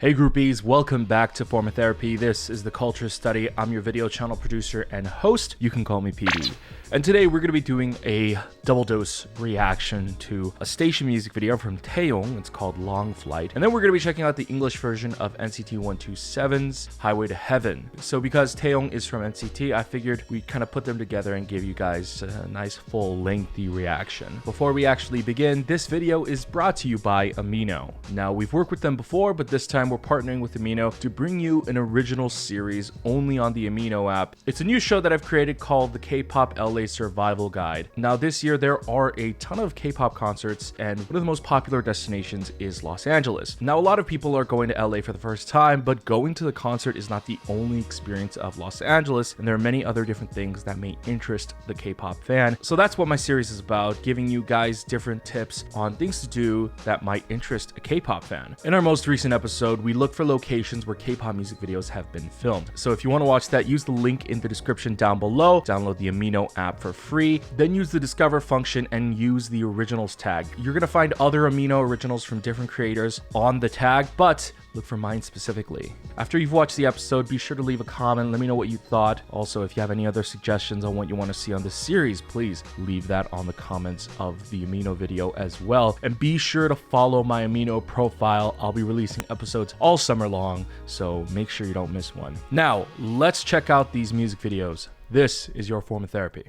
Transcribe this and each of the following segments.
Hey groupies, welcome back to Form of Therapy. This is the Culture Study. I'm your video channel producer and host. You can call me PD. And today we're going to be doing a double dose reaction to a station music video from Taeyong. It's called Long Flight. And then we're going to be checking out the English version of NCT 127's Highway to Heaven. So because Taeyong is from NCT, I figured we'd kind of put them together and give you guys a nice full lengthy reaction. Before we actually begin, this video is brought to you by Amino. Now we've worked with them before, but this time we're partnering with Amino to bring you an original series only on the Amino app. It's a new show that I've created called the K-pop LA Survival Guide. Now this year there are a ton of K-pop concerts, and one of the most popular destinations is Los Angeles. Now a lot of people are going to LA for the first time, but going to the concert is not the only experience of Los Angeles, and there are many other different things that may interest the K-pop fan. So that's what my series is about, giving you guys different tips on things to do that might interest a K-pop fan. In our most recent episode, we looked for locations where K-pop music videos have been filmed. So if you want to watch that, use the link in the description down below, download the Amino app for free, then use the discover function and use the originals tag. You're going to find other Amino originals from different creators on the tag, but look for mine specifically. After you've watched the episode, be sure to leave a comment. Let me know what you thought. Also, if you have any other suggestions on what you want to see on this series, please leave that on the comments of the Amino video as well. And be sure to follow my Amino profile. I'll be releasing episodes all summer long, so make sure you don't miss one. Now, let's check out these music videos. This is your form of therapy.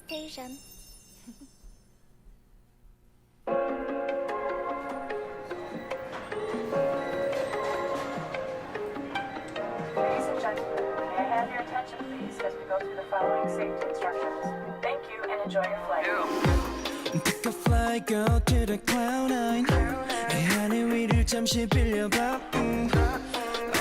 Station. Ladies and gentlemen, may I have your attention please as we go through the following safety instructions. Thank you and enjoy your flight. Take a flight, go to the cloud nine. 하늘 위를 잠시 빌려봐.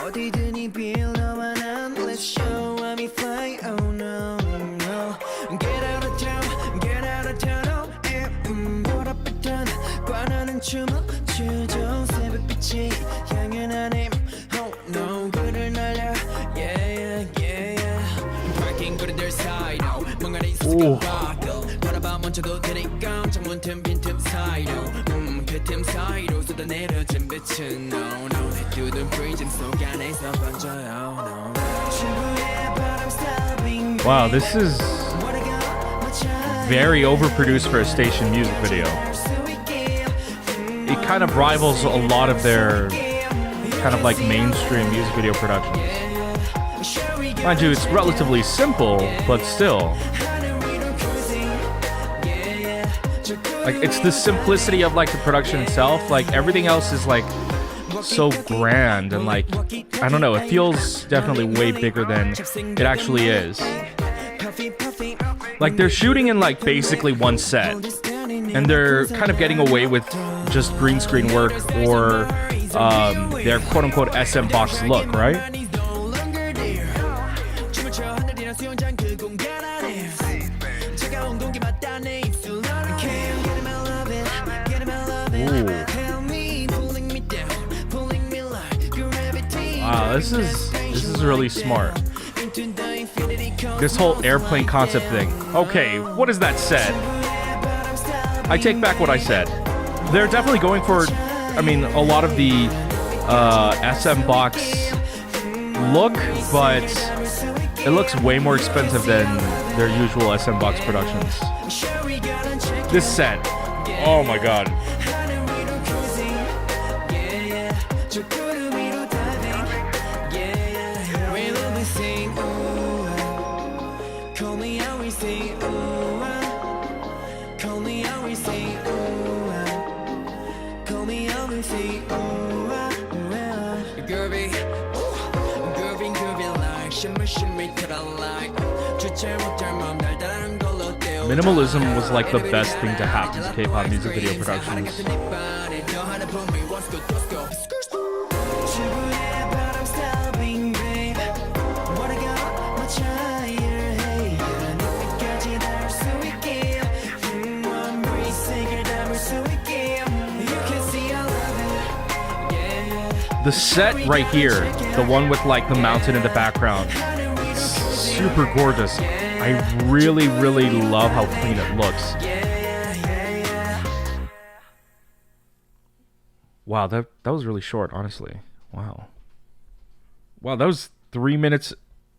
어디든 이 빌려만 한. Let's show how we fly. Oh no, no. Get out of town, get out of town. Oh yeah. 보랏빛한 관하는 춤을 추죠. 새벽빛이 향해 나님. Oh no, 그를 날려. Yeah, yeah, yeah. Parking for the side. 멍하니 있을 것 바라봐 멈춰도 되니까 창문 틈빈틈 사이로 그 틈 사이로 쏟아내려진 빛은 No, no 해두던 프리즘 속 안에서 번져요 No, no. Wow, this is very overproduced for a station music video. It kind of rivals a lot of their kind of like mainstream music video productions. Mind you, it's relatively simple, but still. Like, it's the simplicity of like the production itself. Like, everything else is like so grand and like, I don't know, it feels definitely way bigger than it actually is. Like, they're shooting in like basically one set, and they're kind of getting away with just green screen work or their quote-unquote SM box look, right? Ooh. Wow, this is really smart. This whole airplane concept thing. Okay, what is that said? I take back what I said. They're definitely going for, I mean, a lot of the SM box look, but it looks way more expensive than their usual SM box productions. This set, oh my god. Minimalism was like the best thing to happen to K-pop music video productions. The set right here, the one with like the mountain in the background, super gorgeous. I really, really love how clean it looks. Wow, that was really short, honestly. Wow, that was 3 minutes.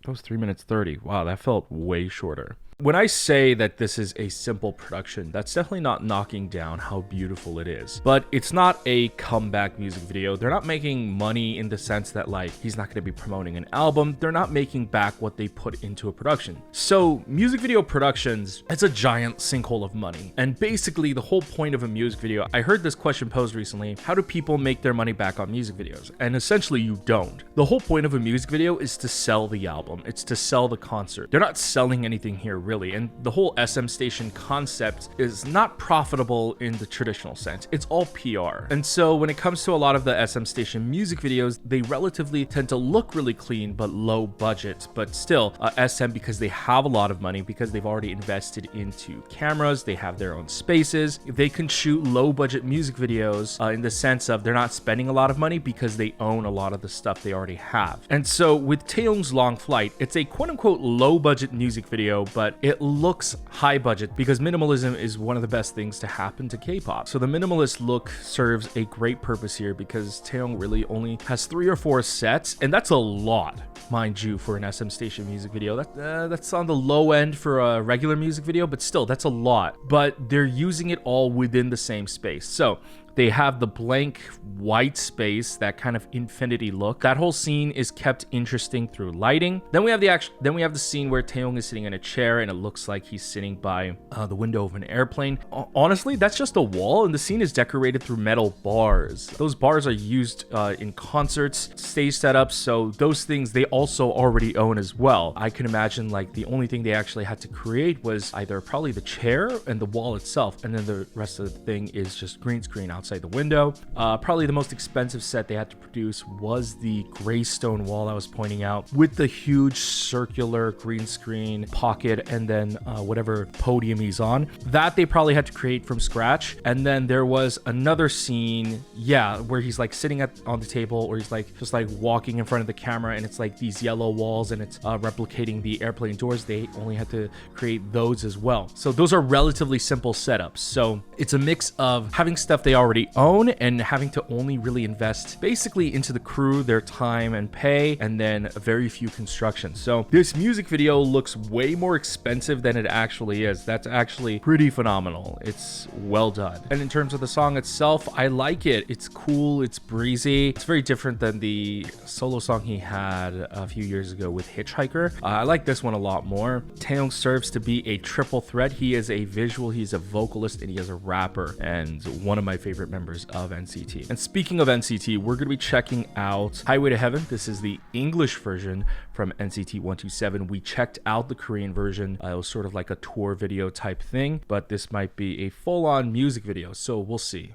That was 3 minutes 30. Wow, that felt way shorter. When I say that this is a simple production, that's definitely not knocking down how beautiful it is. But it's not a comeback music video. They're not making money in the sense that like he's not going to be promoting an album. They're not making back what they put into a production. So music video productions, it's a giant sinkhole of money. And basically the whole point of a music video, I heard this question posed recently, how do people make their money back on music videos? And essentially you don't. The whole point of a music video is to sell the album. It's to sell the concert. They're not selling anything here really, and the whole SM station concept is not profitable in the traditional sense. It's all PR. And so when it comes to a lot of the SM station music videos, they relatively tend to look really clean but low budget, but still SM, because they have a lot of money, because they've already invested into cameras, they have their own spaces, they can shoot low budget music videos in the sense of they're not spending a lot of money because they own a lot of the stuff they already have. And so with Taeyong's Long Flight, it's a quote-unquote low budget music video, but it looks high budget because minimalism is one of the best things to happen to K-pop. So the minimalist look serves a great purpose here because Taeyong really only has 3 or 4 sets, and that's a lot, mind you, for an SM station music video. That's on the low end for a regular music video, but still, that's a lot. But they're using it all within the same space. So they have the blank white space, that kind of infinity look. That whole scene is kept interesting through lighting. Then we have the scene where Taeyong is sitting in a chair and it looks like he's sitting by the window of an airplane. Honestly, that's just a wall, and the scene is decorated through metal bars. Those bars are used in concerts, stage setups, so those things they also already own as well. I can imagine like the only thing they actually had to create was either probably the chair and the wall itself, and then the rest of the thing is just green screen outside the window. Probably the most expensive set they had to produce was the gray stone wall I was pointing out, with the huge circular green screen pocket and then whatever podium he's on. That they probably had to create from scratch. And then there was another scene, where he's like sitting on the table, or he's like just like walking in front of the camera, and it's like these yellow walls, and it's replicating the airplane doors. They only had to create those as well. So those are relatively simple setups. So it's a mix of having stuff they already own and having to only really invest basically into the crew, their time and pay, and then a very few construction. So this music video looks way more expensive than it actually is. That's actually pretty phenomenal. It's well done. And in terms of the song itself, I like it. It's cool, it's breezy. It's very different than the solo song he had a few years ago with Hitchhiker. I like this one a lot more. Taeyong serves to be a triple threat. He is a visual, he's a vocalist, and he is a rapper, and one of my favorite members of NCT. And speaking of NCT, we're going to be checking out Highway to Heaven. This is the English version from NCT 127. We checked out the Korean version. It was sort of like a tour video type thing, but this might be a full-on music video, so we'll see.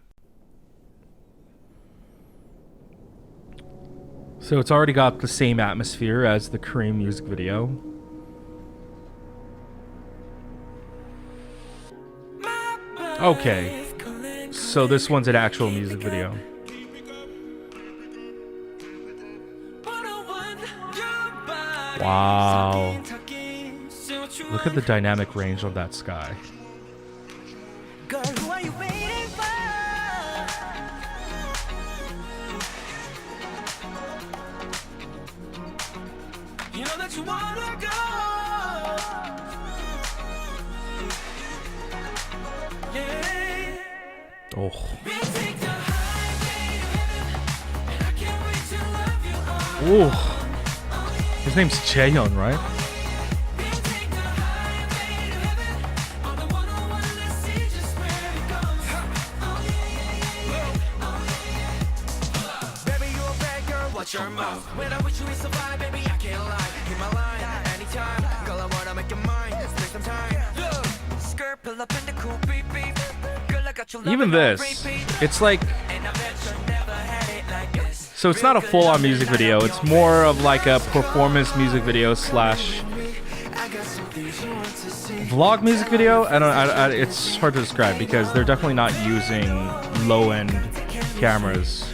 So it's already got the same atmosphere as the Korean music video. Okay, so this one's an actual music video. Wow. Look at the dynamic range of that sky. Girl, who are you waiting for? You know that you wanna go. Yeah. Oh. Oh. His name's Taeyong, right? Watch your mouth. When I'm with you, it's a vibe, baby, I can't lie. Hit my line anytime. Girl, I wanna make your mind. Spend some time. Skirt, pull up in the cool beep beep. Girl, I got you. Even this, it's like, so it's not a full-on music video. It's more of like a performance music video slash vlog music video. It's hard to describe because they're definitely not using low-end cameras.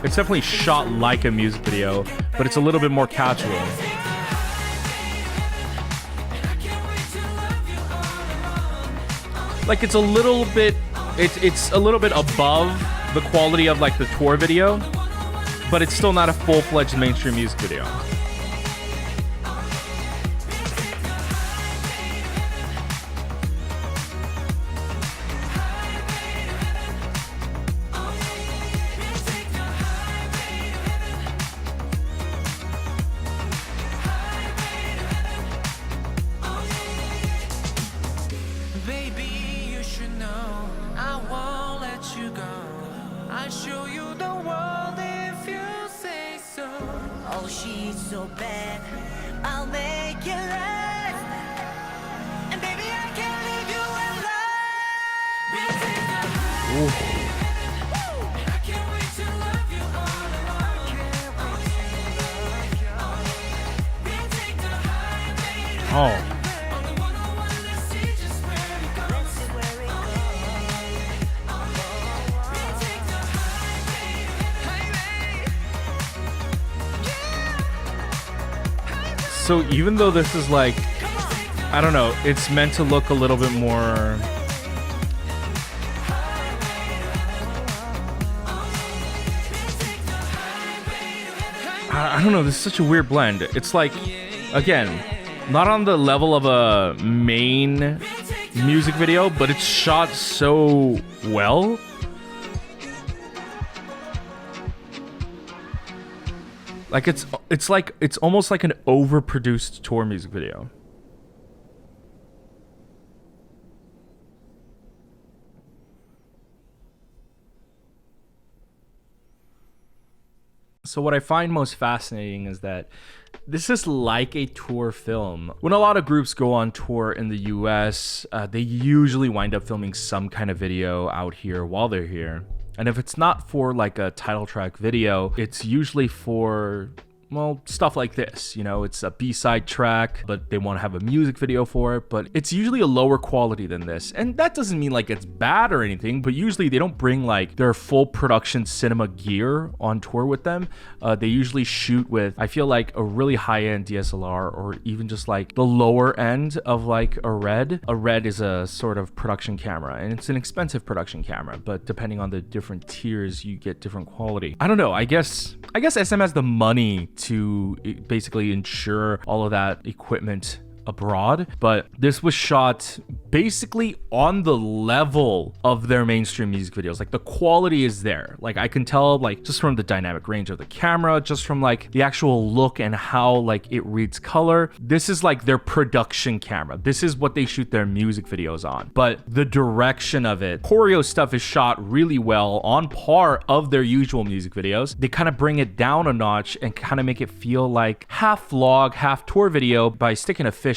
It's definitely shot like a music video, but it's a little bit more casual. like it's a little bit, it's a little bit above the quality of like the tour video, but it's still not a full-fledged mainstream music video. Baby, you should know I won't let you go. I'll show you the world if you say so. Oh, she's so bad, I'll make you last. And baby, I can't leave you alone. And I can't wait to love you all alone. We'll take the highway to Oh. on the 101 and see just where it goes. We'll take the highway. So even though this is like, I don't know, it's meant to look a little bit more, I don't know, this is such a weird blend. It's like, again, not on the level of a main music video, but it's shot so well. Like it's almost like an overproduced tour music video. So what I find most fascinating is that this is like a tour film. When a lot of groups go on tour in the US, they usually wind up filming some kind of video out here while they're here. And if it's not for like a title track video, it's usually for, well, stuff like this. You know, it's a B-side track, but they want to have a music video for it, but it's usually a lower quality than this. And that doesn't mean like it's bad or anything, but usually they don't bring like their full production cinema gear on tour with them. They usually shoot with, I feel like, a really high-end DSLR, or even just like the lower end of like a Red. A Red is a sort of production camera, and it's an expensive production camera, but depending on the different tiers, you get different quality. I don't know, I guess SM has the money to basically ensure all of that equipment abroad, but this was shot basically on the level of their mainstream music videos. Like the quality is there. Like I can tell, like just from the dynamic range of the camera, just from like the actual look and how like it reads color. This is like their production camera. This is what they shoot their music videos on. But the direction of it, choreo stuff is shot really well, on par of their usual music videos. They kind of bring it down a notch and kind of make it feel like half vlog, half tour video by sticking a fisheye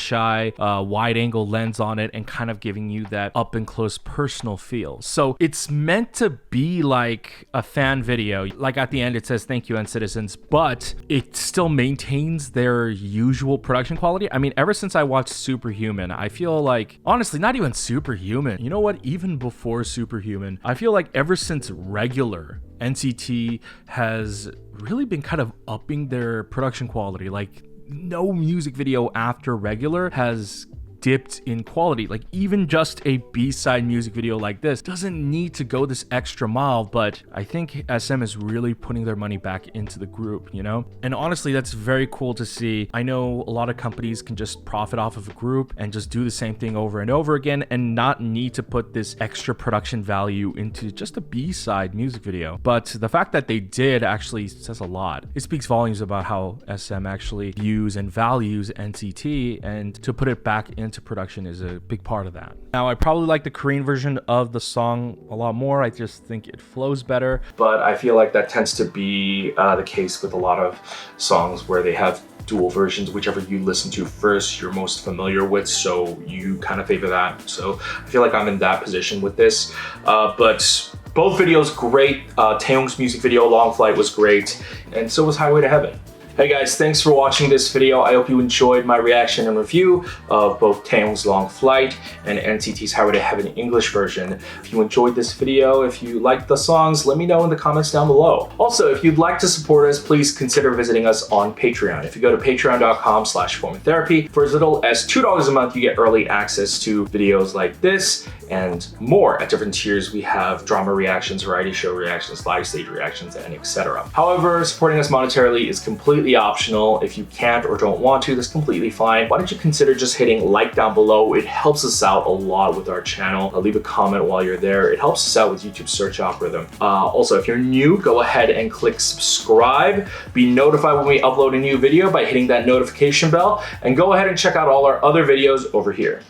wide angle lens on it and kind of giving you that up and close personal feel. So it's meant to be like a fan video. Like at the end it says thank you NCTzens, but it still maintains their usual production quality. I mean, ever since I watched Superhuman, I feel like, honestly, not even Superhuman, you know what, even before Superhuman, I feel like ever since Regular, NCT has really been kind of upping their production quality. Like no music video after Regular has dipped in quality. Like even just a B-side music video like this doesn't need to go this extra mile, but I think SM is really putting their money back into the group, you know? And honestly, that's very cool to see. I know a lot of companies can just profit off of a group and just do the same thing over and over again and not need to put this extra production value into just a B-side music video. But the fact that they did actually says a lot. It speaks volumes about how SM actually views and values NCT, and to put it back into production is a big part of that. Now, I probably like the Korean version of the song a lot more. I just think it flows better. But I feel like that tends to be the case with a lot of songs where they have dual versions. Whichever you listen to first, you're most familiar with, so you kind of favor that. So I feel like I'm in that position with this. But both videos great. Taeyong's music video, Long Flight, was great, and so was Highway to Heaven. Hey guys, thanks for watching this video. I hope you enjoyed my reaction and review of both Taeyong's Long Flight and NCT's Highway to Heaven English version. If you enjoyed this video, if you liked the songs, let me know in the comments down below. Also, if you'd like to support us, please consider visiting us on Patreon. If you go to patreon.com/formatherapy, for as little as $2 a month, you get early access to videos like this and more. At different tiers, we have drama reactions, variety show reactions, live stage reactions, and etc. However, supporting us monetarily is completely optional. If you can't or don't want to, that's completely fine. Why don't you consider just hitting like down below? It helps us out a lot with our channel. Leave a comment while you're there. It helps us out with YouTube's search algorithm. Also, if you're new, go ahead and click subscribe. Be notified when we upload a new video by hitting that notification bell, and go ahead and check out all our other videos over here.